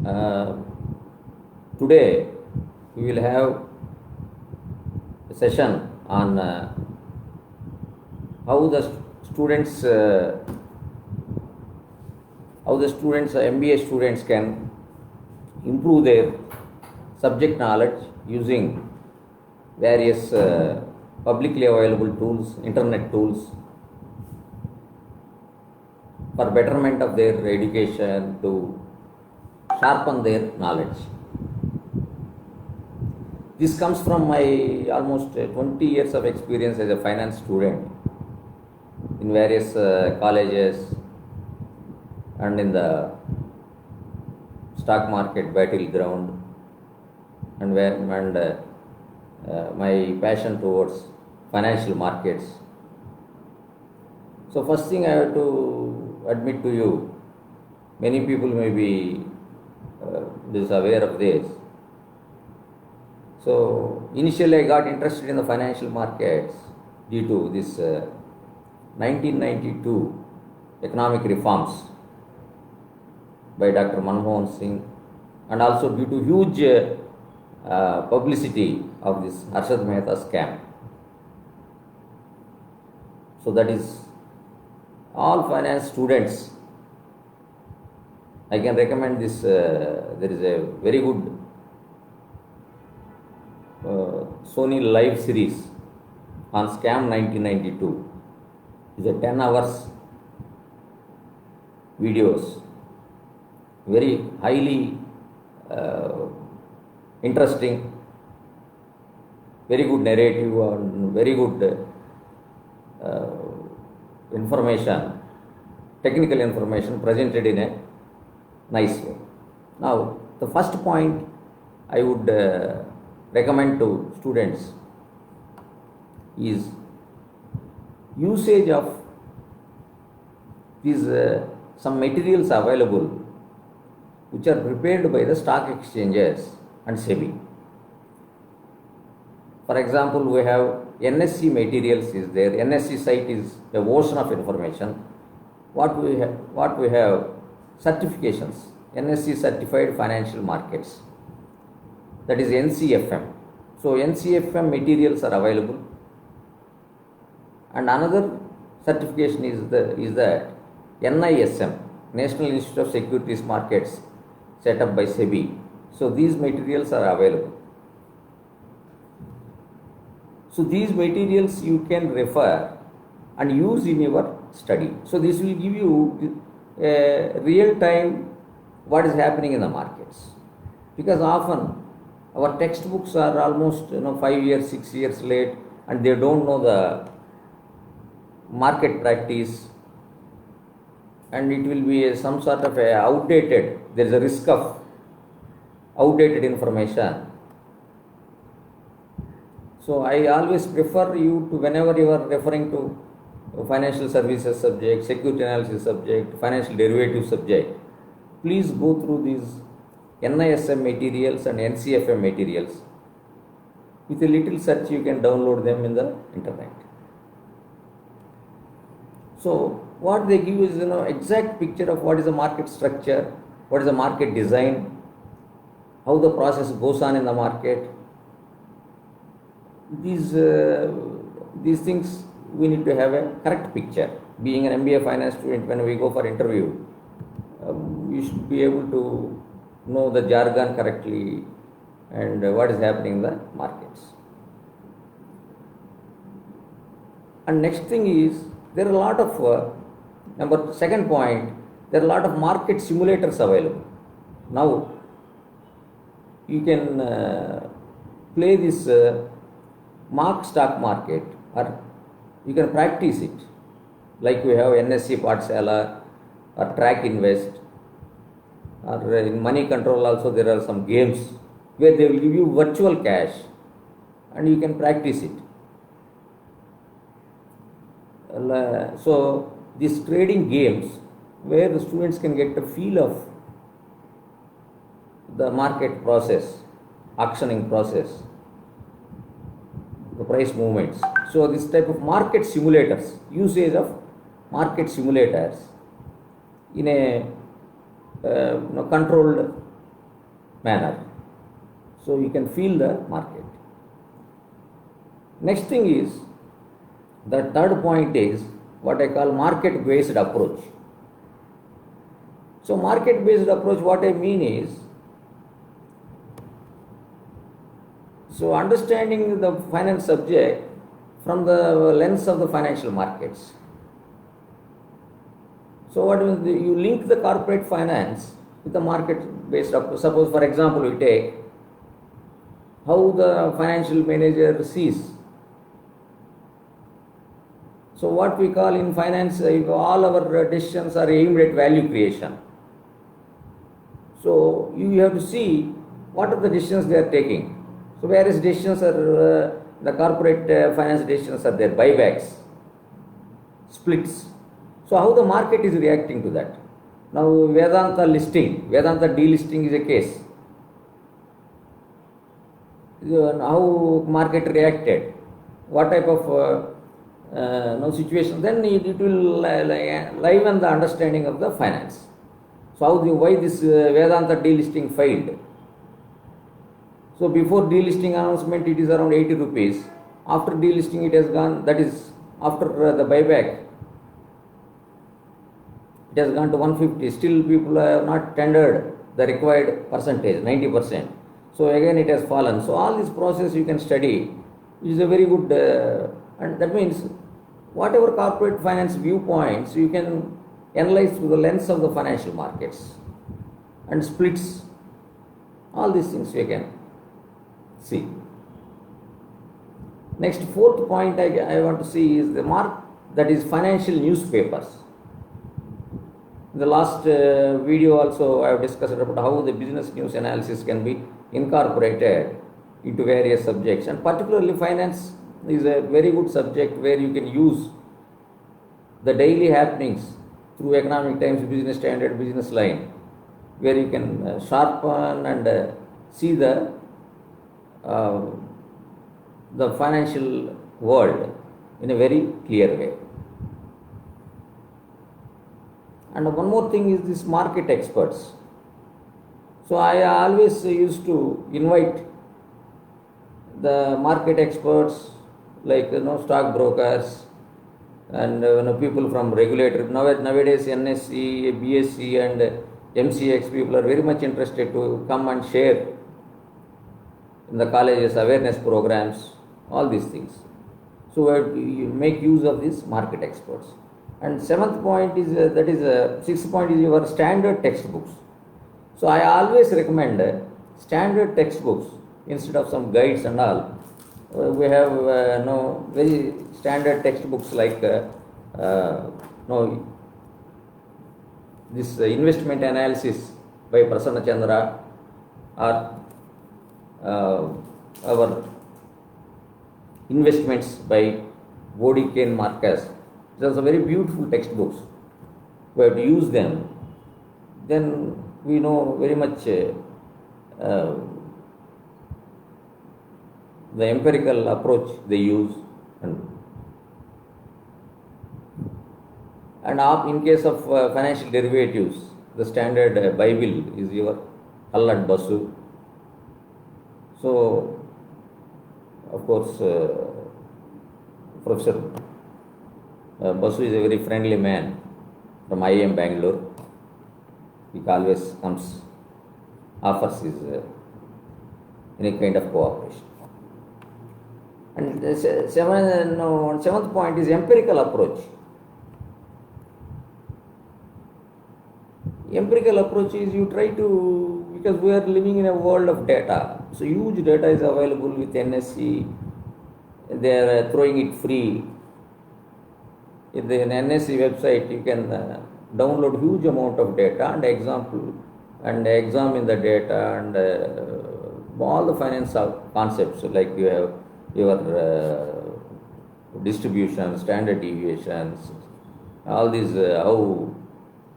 Uh, Today we will have a session on how the students, MBA students can improve their subject knowledge using various publicly available tools, internet tools, for betterment of their education, to sharpen their knowledge. This comes from my almost 20 years of experience as a finance student in various colleges and in the stock market battleground, and my passion towards financial markets. So first thing I have to admit to you, many people may be aware of this. So initially I got interested in the financial markets due to this 1992 economic reforms by Dr. Manmohan Singh, and also due to huge publicity of this Harshad Mehta scam. So that is all finance students. I can recommend this. There is a very good Sony live series on scam 1992. It's a 10 hours videos, very highly interesting, very good narrative and very good information, technical information presented in a nice way. Now, the first point I would recommend to students is usage of these some materials available which are prepared by the stock exchanges and SEBI. For example, we have NSE materials is there. NSE site is a ocean of information. What we have certifications, NSE certified financial markets, that is NCFM. So NCFM materials are available, and another certification is that NISM, National Institute of Securities Markets, set up by SEBI. So these materials are available. So these materials you can refer and use in your study. So this will give you real time what is happening in the markets, because often our textbooks are almost 5 years, 6 years late, and they don't know the market practice, and it will be some sort of a outdated. There is a risk of outdated information. So I always prefer you to, whenever you are referring to financial services subject, security analysis subject, financial derivative subject, please go through these NISM materials and NCFM materials. With a little search, you can download them in the internet. So what they give is exact picture of what is the market structure, what is the market design, how the process goes on in the market. These things we need to have a correct picture. Being an MBA finance student, when we go for interview, we should be able to know the jargon correctly and what is happening in the markets. And next thing is, there are a lot of second point, there are a lot of market simulators available. Now you can play this mock stock market, or you can practice it, like we have NSE Pathshala or Track Invest, or in Money Control also there are some games where they will give you virtual cash and you can practice it. So these trading games where the students can get a feel of the market process, auctioning process, the price movements. So this type of market simulators, usage of market simulators in a controlled manner. So you can feel the market. Next thing is, the third point is what I call market based approach. So market based approach, what I mean is, so understanding the finance subject from the lens of the financial markets. So what is you link the corporate finance with the market based approach. Suppose for example we take how the financial manager sees. So what we call in finance, all our decisions are aimed at value creation. So you have to see what are the decisions they are taking. So various decisions are, the corporate finance decisions are there, buybacks, splits. So how the market is reacting to that? Now Vedanta listing, Vedanta delisting is a case. How market reacted, what type of situation, then it will liven the understanding of the finance. So why this Vedanta delisting failed? So before delisting announcement it is around 80 rupees. After delisting it has gone, that is after the buyback, it has gone to 150. Still people have not tendered the required percentage, 90%. So again it has fallen. So all this process you can study, which is a very good, and that means whatever corporate finance viewpoints you can analyze through the lens of the financial markets and splits. All these things you can see. Next, fourth point I want to see is the that is financial newspapers. In the last video also I have discussed about how the business news analysis can be incorporated into various subjects, and particularly finance is a very good subject where you can use the daily happenings through Economic Times, Business Standard, Business Line, where you can sharpen and see the financial world in a very clear way. And one more thing is this market experts. So I always used to invite the market experts like stock brokers and people from regulator. Nowadays NSE, BSE and MCX people are very much interested to come and share in the colleges awareness programs, all these things. So you make use of these market experts. And seventh point is sixth point is your standard textbooks. So I always recommend standard textbooks instead of some guides and all. We have very standard textbooks like this investment analysis by Prasanna Chandra, or our investments by Wody Kane Marcus. Those are very beautiful textbooks. We have to use them. Then we know very much the empirical approach they use, and in case of financial derivatives, the standard Bible is your Hull and Basu. So, of course, Professor Basu is a very friendly man from IIM Bangalore. He always comes, offers his any kind of cooperation. And the seventh point is empirical approach. Empirical approach is you try to, because we are living in a world of data. So huge data is available with NSE. They are throwing it free. In the NSE website, you can download huge amount of data and examine the data and all the finance concepts, like you have your distribution, standard deviations, all these how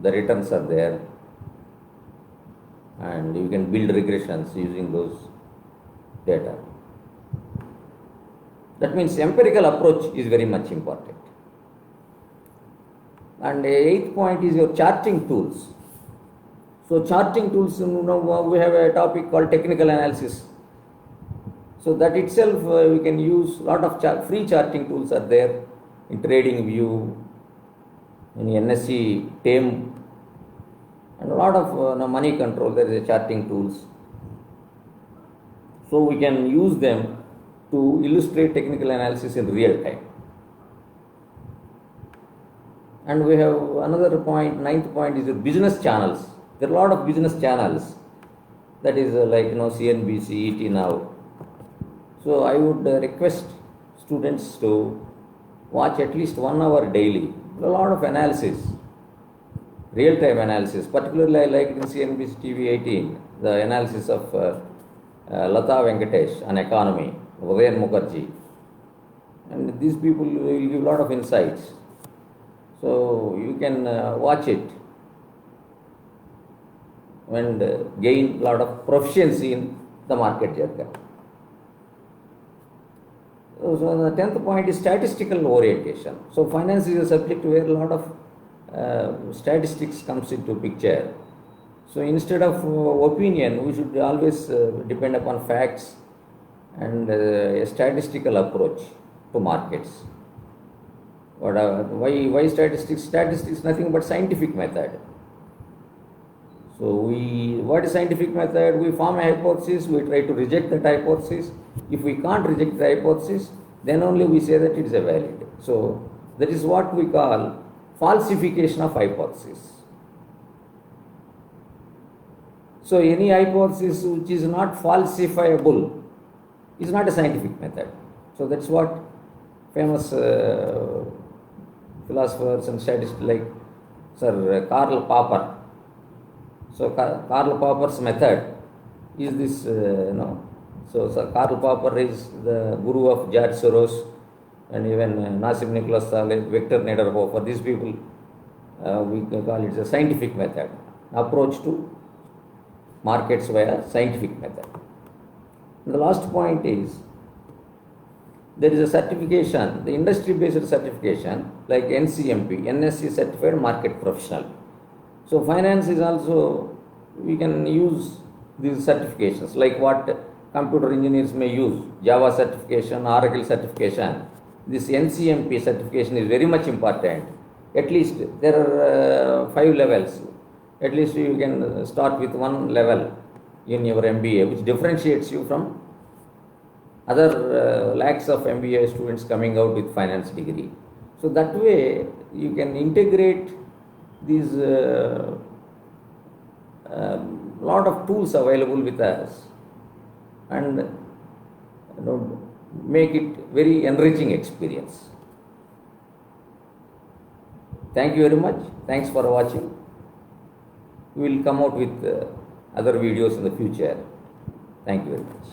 the returns are there, and you can build regressions using those data. That means empirical approach is very much important. And the eighth point is your charting tools. So charting tools, we have a topic called technical analysis. So that itself we can use lot of free charting tools are there in TradingView, in NSE, TAME, and a lot of money control. There is a charting tools. So we can use them to illustrate technical analysis in real time. And we have another point, ninth point is the business channels. There are a lot of business channels. That is like CNBC, ET Now. So I would request students to watch at least 1 hour daily. A lot of analysis, real-time analysis. Particularly I like in CNBC TV 18 the analysis of Lata Venkatesh on economy, Udayan Mukherjee, and these people will give a lot of insights. So you can watch it and gain a lot of proficiency in the market jargon. So the 10th point is statistical orientation. So finance is a subject where a lot of statistics comes into picture. So instead of opinion, we should always depend upon facts and a statistical approach to markets. Why statistics? Statistics nothing but scientific method. So what is scientific method? We form a hypothesis, we try to reject that hypothesis. If we can't reject the hypothesis, then only we say that it is a valid. So that is what we call falsification of hypothesis. So any hypothesis which is not falsifiable is not a scientific method. So that's what famous philosophers and statisticians like Sir Karl Popper. So Karl Popper's method is this, So Karl Popper is the guru of George Soros and even Nassim Nicholas Taleb, Victor Niederhofer. These people, we can call it a scientific method, approach to markets via scientific method. And the last point is, there is a certification, the industry-based certification like NCMP, NSE Certified Market Professional. So finance is also, we can use these certifications like what computer engineers may use, Java certification, Oracle certification. This NCMP certification is very much important. At least there are 5 levels. At least you can start with 1 level in your MBA, which differentiates you from other lakhs of MBA students coming out with finance degree. So that way you can integrate these lot of tools available with us and make it very enriching experience. Thank you very much. Thanks for watching. We will come out with other videos in the future. Thank you very much.